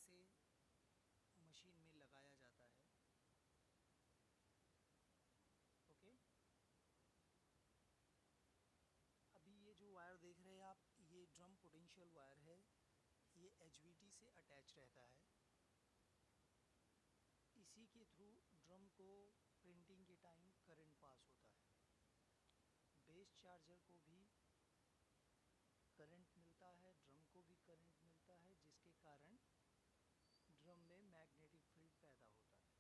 से मशीन में लगाया जाता है। ओके, अभी ये जो वायर देख रहे हैं आप, ये ड्रम पोटेंशियल वायर है। ये एचवीटी से अटैच रहता है। इसी के थ्रू ड्रम को प्रिंटिंग के टाइम करंट पास होता है। बेस चार्जर को भी करंट मिलता है, ड्रम को भी करंट मिलता है, जिसके कारण ड्रम में मैग्नेटिक फील्ड पैदा होता है।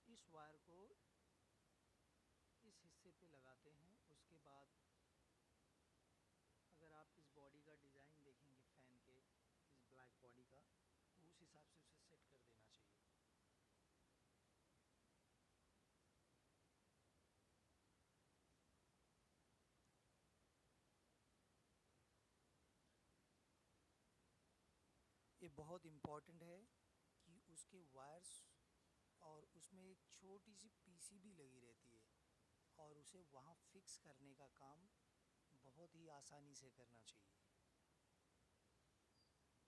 इस वायर को इस हिस्से पे लगाते हैं। उसके बाद अगर आप इस बॉडी का डिज़ाइन देखेंगे फ़ैन के, इस ब्लैक बॉडी का, तो उस हिसाब से उसे सेट कर देना चाहिए। ये बहुत इम्पॉर्टेंट है कि उसके वायर्स और उसमें एक छोटी सी पीसीबी लगी रहती है, और उसे वहाँ फिक्स करने का काम बहुत ही आसानी से करना चाहिए।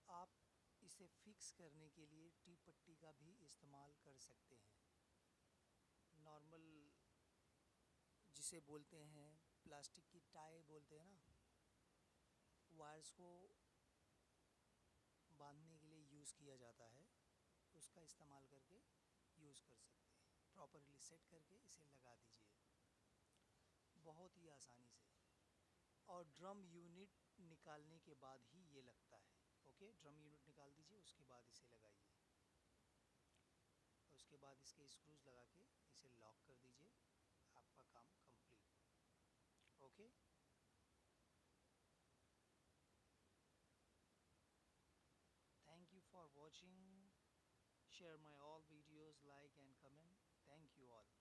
आप इसे फिक्स करने के लिए टी पट्टी का भी इस्तेमाल कर सकते हैं। नॉर्मल जिसे बोलते हैं प्लास्टिक की टाई बोलते हैं ना, वायर्स को बांधने के लिए यूज़ किया जाता है, उसका इस्तेमाल करके यूज़ कर सकते हैं। प्रॉपरली सेट करके इसे लगा दीजिए बहुत ही आसानी से। और ड्रम यूनिट निकालने के बाद ही ये लगता है। ओके, ड्रम यूनिट निकाल दीजिए, उसके बाद इसे लगाइए। और उसके बाद इसके स्क्रूज लगा के इसे लॉक कर दीजिए। आपका काम complete. Okay, thank you for watching. Share my all videos, like and comment. Thank you all.